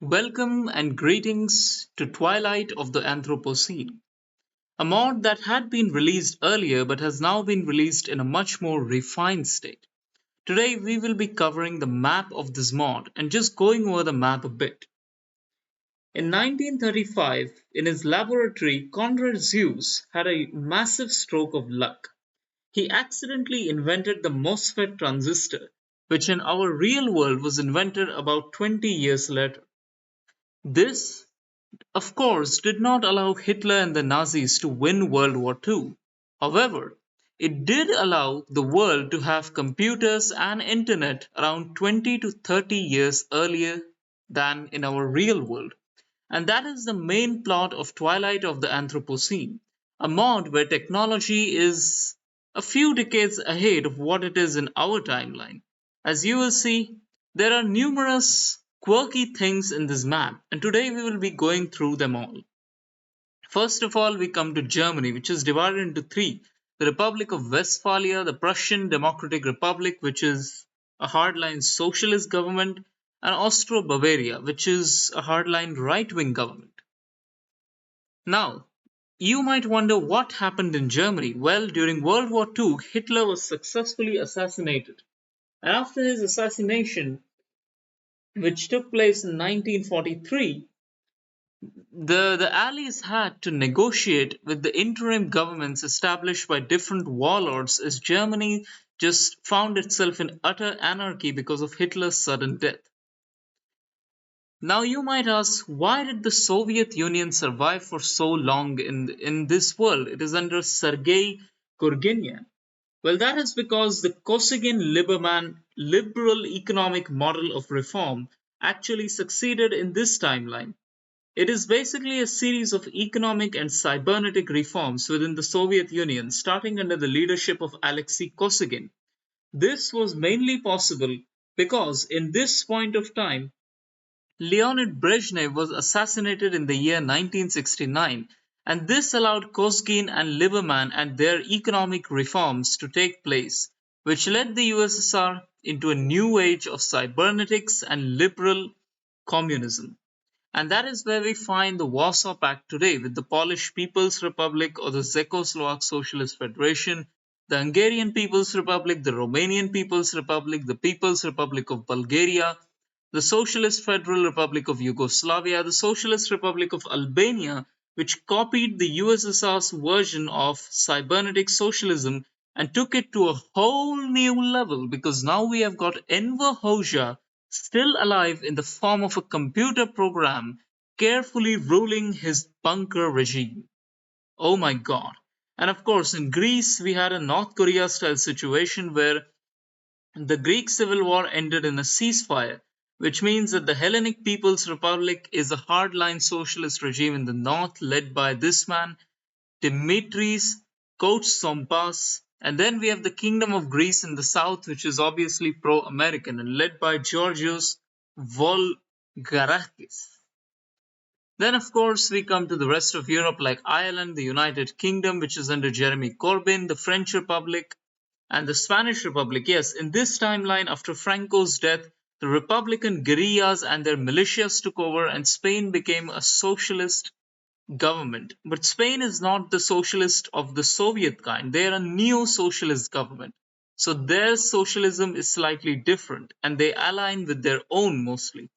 Welcome and greetings to Twilight of the Anthropocene, a mod that had been released earlier but has now been released in a much more refined state. Today we will be covering the map of this mod and just going over the map a bit. In 1935, in his laboratory, Konrad Zuse had a massive stroke of luck. He accidentally invented the MOSFET transistor, which in our real world was invented about 20 years later. This of course, did not allow Hitler and the Nazis to win World War II. However, it did allow the world to have computers and internet around 20 to 30 years earlier than in our real world. And that is the main plot of Twilight of the Anthropocene, a mod where technology is a few decades ahead of what it is in our timeline. As you will see, there are numerous quirky things in this map, and today we will be going through them all. First of all, we come to Germany, which is divided into three: the Republic of Westphalia, the Prussian Democratic Republic, which is a hardline socialist government, and Austro Bavaria, which is a hardline right wing government. Now, you might wonder what happened in Germany. Well, during World War II, Hitler was successfully assassinated. And after his assassination, which took place in 1943, the Allies had to negotiate with the interim governments established by different warlords as Germany just found itself in utter anarchy because of Hitler's sudden death. Now you might ask, why did the Soviet Union survive for so long in this world? It is under Sergei Kurginin. Well, that is because the Kosygin-Lieberman liberal economic model of reform actually succeeded in this timeline. It is basically a series of economic and cybernetic reforms within the Soviet Union, starting under the leadership of Alexei Kosygin. This was mainly possible because, in this point of time, Leonid Brezhnev was assassinated in the year 1969, and this allowed Kosygin and Lieberman and their economic reforms to take place, which led the USSR into a new age of cybernetics and liberal communism. And that is where we find the Warsaw Pact today with the Polish People's Republic or the Czechoslovak Socialist Federation, the Hungarian People's Republic, the Romanian People's Republic, the People's Republic of Bulgaria, the Socialist Federal Republic of Yugoslavia, the Socialist Republic of Albania, which copied the USSR's version of cybernetic socialism and took it to a whole new level because now we have got Enver Hoxha still alive in the form of a computer program, carefully ruling his bunker regime. Oh my god. And of course, in Greece, we had a North Korea style situation where the Greek civil war ended in a ceasefire, which means that the Hellenic People's Republic is a hardline socialist regime in the north led by this man, Dimitris Koutsompas, and then we have the Kingdom of Greece in the south, which is obviously pro American and led by Georgios Volgarakis. Then, of course, we come to the rest of Europe like Ireland, the United Kingdom, which is under Jeremy Corbyn, the French Republic, and the Spanish Republic. Yes, in this timeline, after Franco's death, the Republican guerrillas and their militias took over, and Spain became a socialist government. But Spain is not the socialist of the Soviet kind, they are a neo socialist government. So their socialism is slightly different, and they align with their own mostly.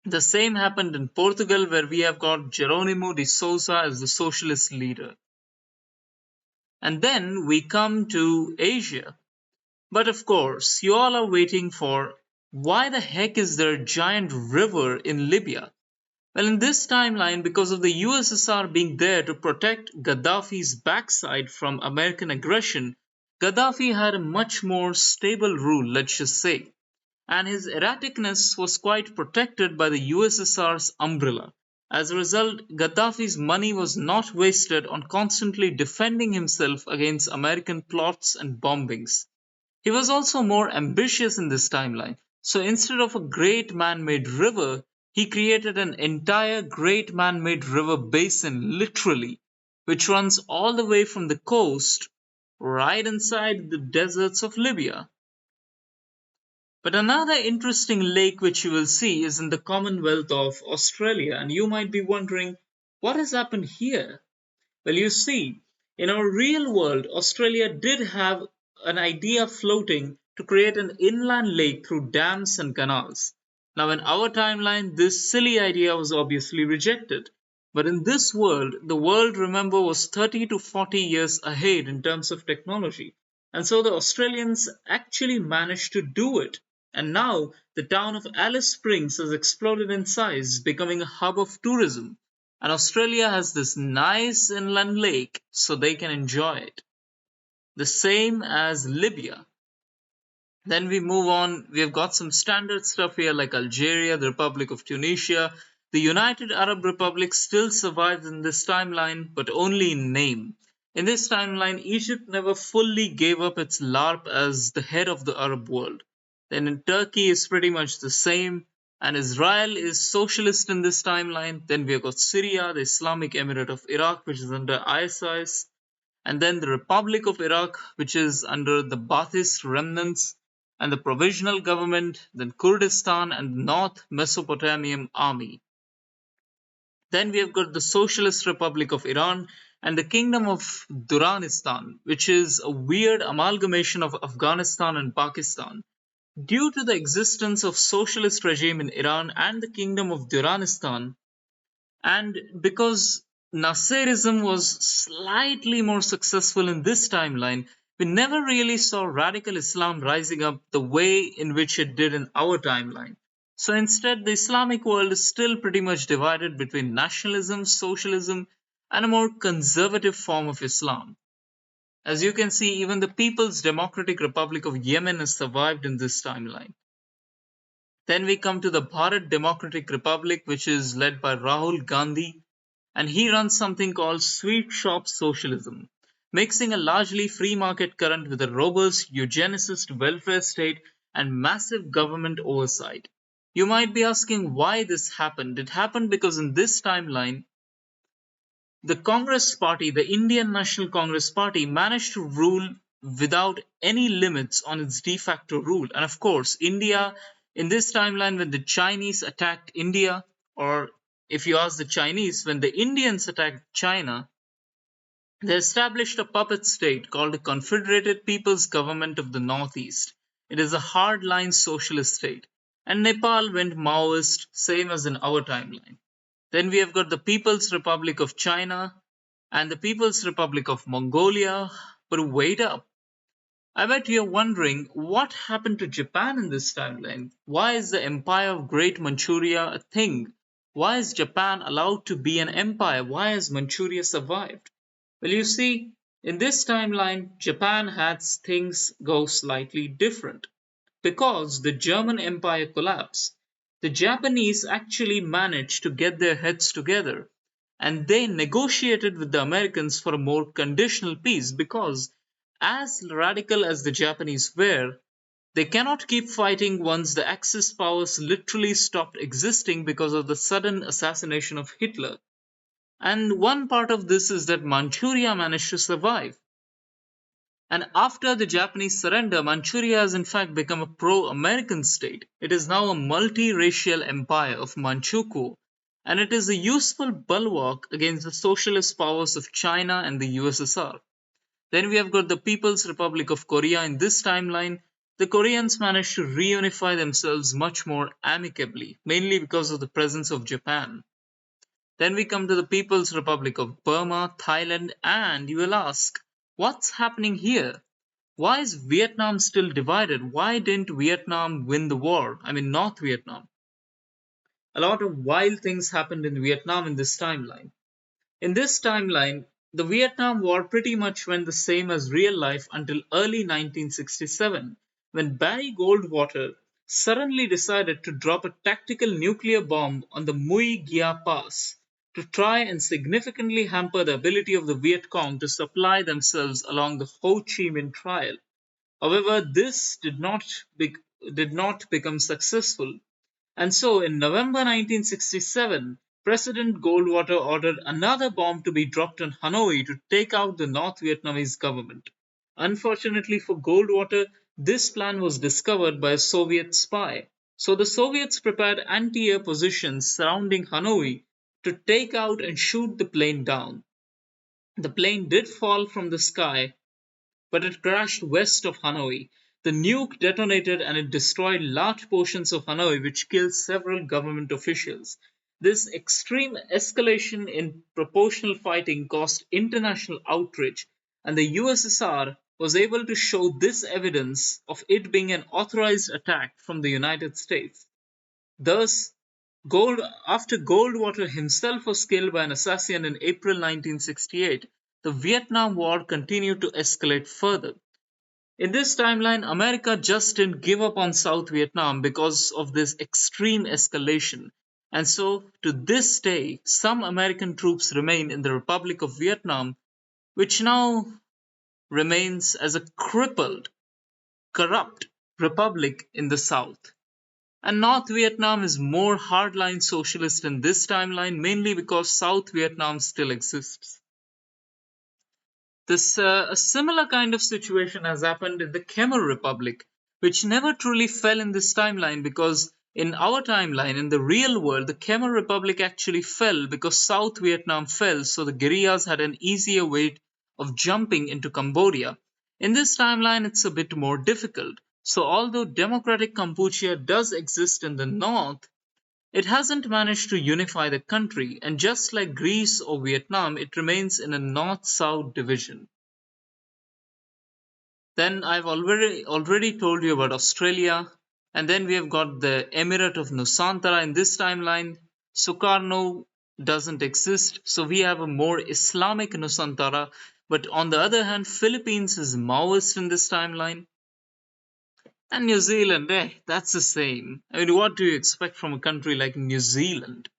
The same happened in Portugal, where we have got Jerónimo de Sousa as the socialist leader. And then we come to Asia. But of course, you all are waiting for, why the heck is there a giant river in Libya? Well, in this timeline, because of the USSR being there to protect Gaddafi's backside from American aggression, Gaddafi had a much more stable rule, let's just say. And his erraticness was quite protected by the USSR's umbrella. As a result, Gaddafi's money was not wasted on constantly defending himself against American plots and bombings. He was also more ambitious in this timeline, so instead of a great man made river, he created an entire great man made river basin, literally, which runs all the way from the coast right inside the deserts of Libya. But another interesting lake which you will see is in the Commonwealth of Australia, and you might be wondering what has happened here? Well, you see, in our real world, Australia did have an idea floating to create an inland lake through dams and canals. Now, in our timeline, this silly idea was obviously rejected. But in this world, the world, remember, was 30 to 40 years ahead in terms of technology. And so the Australians actually managed to do it. And now the town of Alice Springs has exploded in size, becoming a hub of tourism. And Australia has this nice inland lake, so they can enjoy it. The same as Libya. Then we move on. We have got some standard stuff here like Algeria, the Republic of Tunisia. The United Arab Republic still survives in this timeline, but only in name. In this timeline, Egypt never fully gave up its LARP as the head of the Arab world. Then in Turkey is pretty much the same, and Israel is socialist in this timeline. Then we have got Syria, the Islamic Emirate of Iraq, which is under ISIS, and then the Republic of Iraq, which is under the Ba'athist remnants, and the provisional government, then Kurdistan and the North Mesopotamian army. Then we have got the Socialist Republic of Iran and the Kingdom of Duranistan, which is a weird amalgamation of Afghanistan and Pakistan. Due to the existence of socialist regime in Iran and the Kingdom of Duranistan, and because Nasserism was slightly more successful in this timeline, we never really saw radical Islam rising up the way in which it did in our timeline. So instead, the Islamic world is still pretty much divided between nationalism, socialism, and a more conservative form of Islam. As you can see, even the People's Democratic Republic of Yemen has survived in this timeline. Then we come to the Bharat Democratic Republic, which is led by Rahul Gandhi, and he runs something called sweatshop socialism, mixing a largely free market current with a robust eugenicist welfare state and massive government oversight. You might be asking why this happened. It happened because in this timeline, the Congress Party, the Indian National Congress Party, managed to rule without any limits on its de facto rule. And of course, India, in this timeline, when the Chinese attacked India, or if you ask the Chinese, when the Indians attacked China, they established a puppet state called the Confederated People's Government of the Northeast. It is a hardline socialist state. And Nepal went Maoist, same as in our timeline. Then we have got the People's Republic of China and the People's Republic of Mongolia. But wait up. I bet you're wondering what happened to Japan in this timeline? Why is the Empire of Great Manchuria a thing? Why is Japan allowed to be an empire? Why has Manchuria survived? Well, you see, in this timeline, Japan had things go slightly different. Because the German Empire collapsed, the Japanese actually managed to get their heads together and they negotiated with the Americans for a more conditional peace because, as radical as the Japanese were, they cannot keep fighting once the Axis powers literally stopped existing because of the sudden assassination of Hitler. And one part of this is that Manchuria managed to survive. And after the Japanese surrender, Manchuria has in fact become a pro American state. It is now a multi-racial empire of Manchukuo, and it is a useful bulwark against the socialist powers of China and the USSR. Then we have got the People's Republic of Korea in this timeline. The Koreans managed to reunify themselves much more amicably, mainly because of the presence of Japan. Then we come to the People's Republic of Burma, Thailand, and you will ask, what's happening here? Why is Vietnam still divided? Why didn't Vietnam win the war? I mean, North Vietnam. A lot of wild things happened in Vietnam in this timeline. In this timeline, the Vietnam War pretty much went the same as real life until early 1967, when Barry Goldwater suddenly decided to drop a tactical nuclear bomb on the Mui Gia Pass to try and significantly hamper the ability of the Viet Cong to supply themselves along the Ho Chi Minh Trail. However, this did not become successful, and so in November 1967, President Goldwater ordered another bomb to be dropped on Hanoi to take out the North Vietnamese government. Unfortunately for Goldwater, This plan was discovered by a Soviet spy. So the Soviets prepared anti air positions surrounding Hanoi to take out and shoot the plane down. The plane did fall from the sky, but it crashed west of Hanoi. The nuke detonated and it destroyed large portions of Hanoi, which killed several government officials. This extreme escalation in proportional fighting caused international outrage, and the USSR was able to show this evidence of it being an authorized attack from the United States. Thus, after Goldwater himself was killed by an assassin in April 1968, the Vietnam War continued to escalate further. In this timeline, America just didn't give up on South Vietnam because of this extreme escalation. And so, to this day, some American troops remain in the Republic of Vietnam, which now remains as a crippled, corrupt republic in the South. And North Vietnam is more hardline socialist in this timeline, mainly because South Vietnam still exists. A similar kind of situation has happened in the Khmer Republic, which never truly fell in this timeline because in our timeline, in the real world, the Khmer Republic actually fell because South Vietnam fell, so the guerrillas had an easier way of jumping into Cambodia. In this timeline, it's a bit more difficult. So, although democratic Kampuchea does exist in the north, it hasn't managed to unify the country, and just like Greece or Vietnam, it remains in a north south division. Then I've already told you about Australia, and then we have got the Emirate of Nusantara in this timeline. Sukarno doesn't exist, so we have a more Islamic Nusantara. But on the other hand, Philippines is Maoist in this timeline. And New Zealand, that's the same. I mean, what do you expect from a country like New Zealand?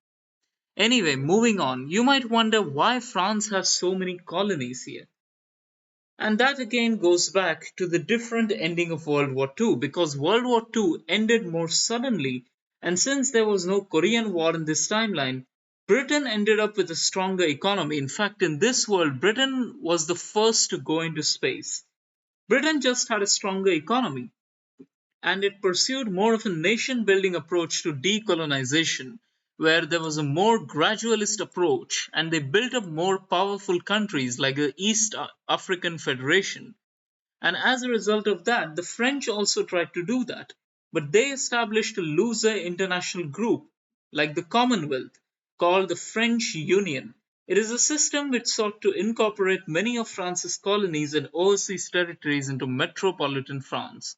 Anyway, moving on, you might wonder why France has so many colonies here. And that again goes back to the different ending of World War II because World War II ended more suddenly, and since there was no Korean War in this timeline, Britain ended up with a stronger economy. In fact, in this world, Britain was the first to go into space. Britain just had a stronger economy, and it pursued more of a nation building approach to decolonization, where there was a more gradualist approach, and they built up more powerful countries like the East African Federation. And as a result of that, the French also tried to do that. But they established a looser international group, like the Commonwealth, called the French Union. It is a system which sought to incorporate many of France's colonies and overseas territories into metropolitan France.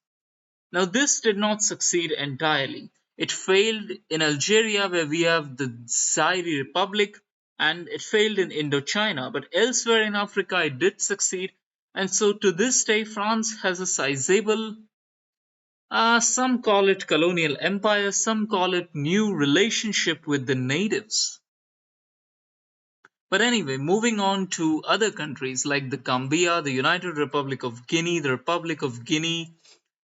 Now, this did not succeed entirely. It failed in Algeria, where we have the Zaire Republic, and it failed in Indochina, but elsewhere in Africa it did succeed. And so to this day, France has a sizable, some call it colonial empire, some call it new relationship with the natives. But anyway, moving on to other countries like the Gambia, the United Republic of Guinea, the Republic of Guinea,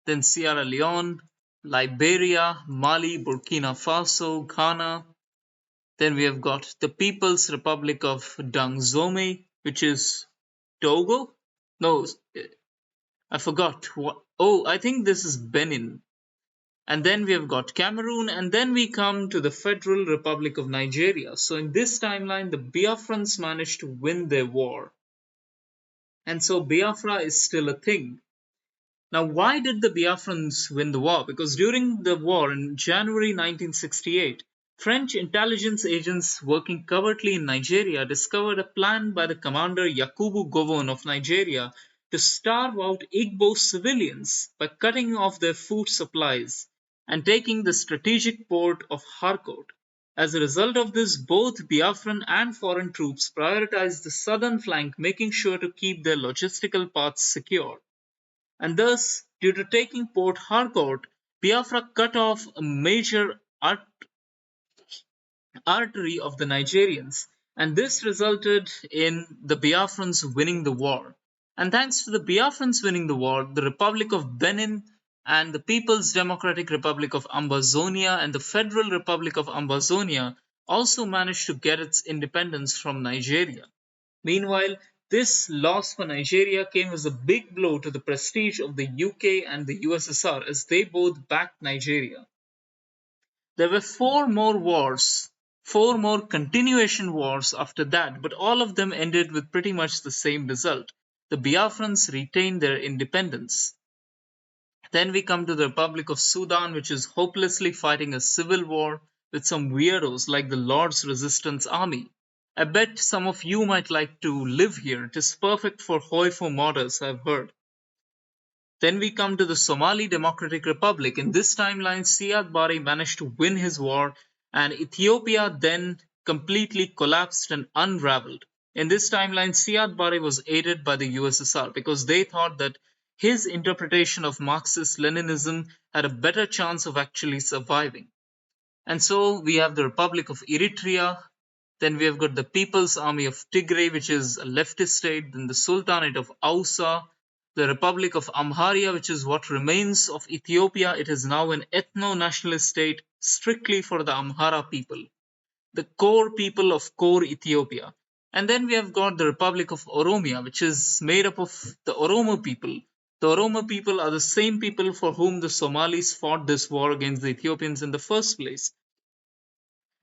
then Sierra Leone, Liberia, Mali, Burkina Faso, Ghana. Then we have got the People's Republic of Dangzome, which is Togo. No, I forgot what. Oh, I think this is Benin. And then we have got Cameroon, and then we come to the Federal Republic of Nigeria. So in this timeline, the Biafrans managed to win their war. And so Biafra is still a thing. Now, why did the Biafrans win the war? Because during the war in January 1968, French intelligence agents working covertly in Nigeria discovered a plan by the commander Yakubu Gowon of Nigeria to starve out Igbo civilians by cutting off their food supplies and taking the strategic port of Harcourt. As a result of this, both Biafran and foreign troops prioritized the southern flank, making sure to keep their logistical paths secure. And thus, due to taking Port Harcourt, Biafra cut off a major artery of the Nigerians, and this resulted in the Biafrans winning the war. And thanks to the Biafrans winning the war, the Republic of Benin and the People's Democratic Republic of Ambazonia and the Federal Republic of Ambazonia also managed to get its independence from Nigeria. Meanwhile, This loss for Nigeria came as a big blow to the prestige of the UK and the USSR as they both backed Nigeria. There were four more continuation wars after that, but all of them ended with pretty much the same result. The Biafrans retained their independence. Then we come to the Republic of Sudan, which is hopelessly fighting a civil war with some weirdos like the Lord's Resistance Army. I bet some of you might like to live here. It is perfect for HOI4 modders, I've heard. Then we come to the Somali Democratic Republic. In this timeline, Siad Barre managed to win his war, and Ethiopia then completely collapsed and unraveled. In this timeline, Siad Barre was aided by the USSR because they thought that his interpretation of Marxist Leninism had a better chance of actually surviving. And so we have the Republic of Eritrea, then we have got the People's Army of Tigray, which is a leftist state, then the Sultanate of Ausa, the Republic of Amharia, which is what remains of Ethiopia. It is now an ethno nationalist state strictly for the Amhara people, the core people of core Ethiopia. And then we have got the Republic of Oromia, which is made up of the Oromo people. The Oromo people are the same people for whom the Somalis fought this war against the Ethiopians in the first place.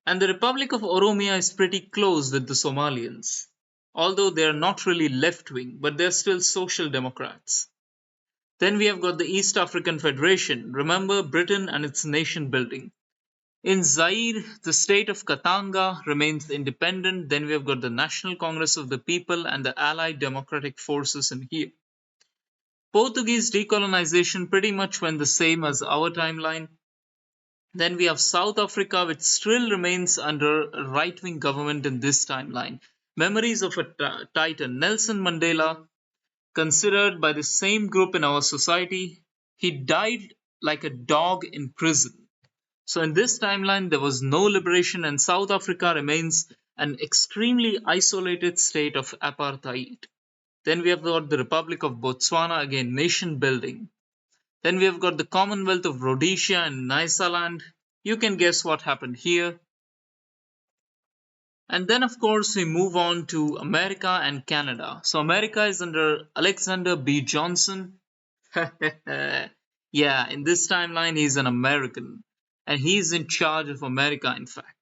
And the Republic of Oromia is pretty close with the Somalians, although they are not really left wing, but they're still social democrats. Then we have got the East African Federation. Remember Britain and its nation building. In Zaire, the state of Katanga remains independent. Then we have got the National Congress of the People and the Allied Democratic Forces in here. Portuguese decolonization pretty much went the same as our timeline. Then we have South Africa, which still remains under a right wing government in this timeline. Memories of a titan, Nelson Mandela, considered by the same group in our society, he died like a dog in prison. So in this timeline, there was no liberation, and South Africa remains an extremely isolated state of apartheid. Then we have got the Republic of Botswana, again, nation building. Then we have got the Commonwealth of Rhodesia and Nyasaland. You can guess what happened here. And then, of course, we move on to America and Canada. So, America is under Alexander B. Johnson. Yeah, in this timeline, he's an American. And he's in charge of America, in fact.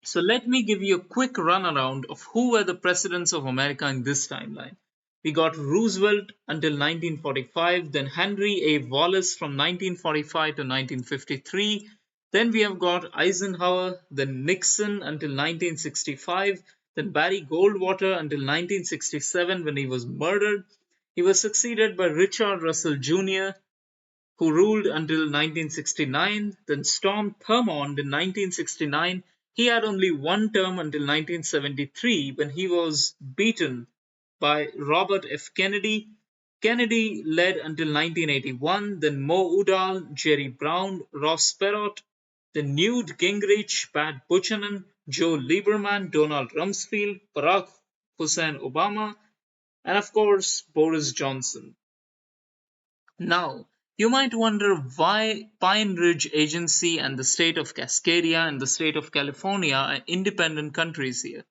So, let me give you a quick runaround of who were the presidents of America in this timeline. We got Roosevelt until 1945, then Henry A. Wallace from 1945 to 1953. Then we have got Eisenhower, then Nixon until 1965, then Barry Goldwater until 1967 when he was murdered. He was succeeded by Richard Russell Jr., who ruled until 1969, then Storm Thurmond in 1969. He had only one term until 1973 when he was beaten by Robert F. Kennedy. Kennedy led until 1981, then Mo Udall, Jerry Brown, Ross Perot, then Newt Gingrich, Pat Buchanan, Joe Lieberman, Donald Rumsfeld, Barack Hussein Obama, and of course Boris Johnson. Now, you might wonder why Pine Ridge Agency and the state of Cascadia and the state of California are independent countries here.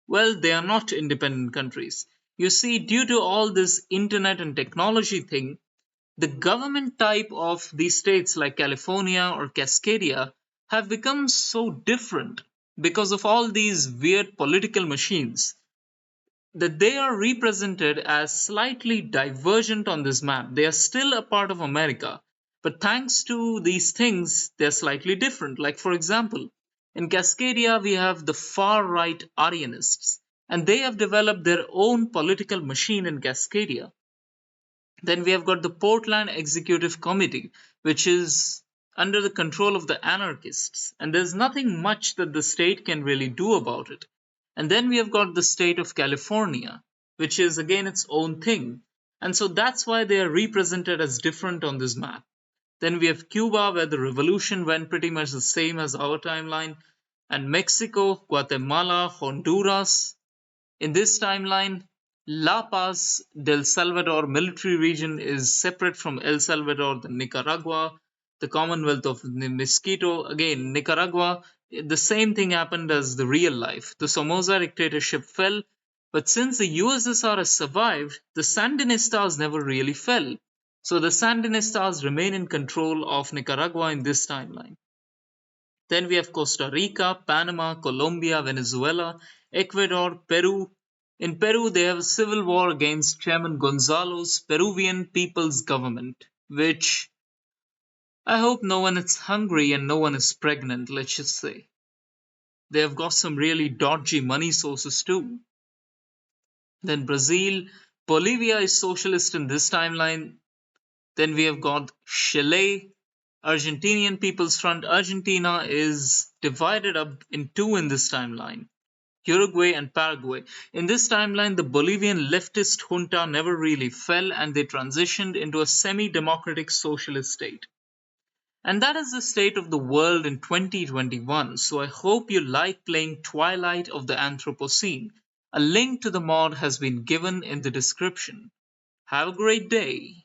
Well, they are not independent countries. You see, due to all this internet and technology thing, the government type of these states like California or Cascadia have become so different because of all these weird political machines that they are represented as slightly divergent on this map. They are still a part of America, but thanks to these things, they're slightly different. Like, for example, in Cascadia, we have the far right Aryanists, and they have developed their own political machine in Cascadia. Then we have got the Portland Executive Committee, which is under the control of the anarchists, and there's nothing much that the state can really do about it. And then we have got the state of California, which is again its own thing. And so that's why they are represented as different on this map. Then we have Cuba, where the revolution went pretty much the same as our timeline, and Mexico, Guatemala, Honduras. In this timeline, La Paz del Salvador military region is separate from El Salvador, the Nicaragua, the Commonwealth of Mosquito. Again, Nicaragua, the same thing happened as the real life. The Somoza dictatorship fell, But since the USSR has survived, the Sandinistas never really fell. So the Sandinistas remain in control of Nicaragua in this timeline. Then we have Costa Rica, Panama, Colombia, Venezuela, Ecuador, Peru. In Peru, they have a civil war against Chairman Gonzalo's Peruvian People's Government, which I hope no one is hungry and no one is pregnant, let's just say. They have got some really dodgy money sources too. Then Brazil, Bolivia is socialist in this timeline. Then we have got Chile, Argentinian People's Front. Argentina is divided up in two in this timeline. Uruguay and Paraguay. In this timeline, the Bolivian leftist junta never really fell and they transitioned into a semi democratic socialist state. And that is the state of the world in 2021. So I hope you like playing Twilight of the Anthropocene. A link to the mod has been given in the description. Have a great day.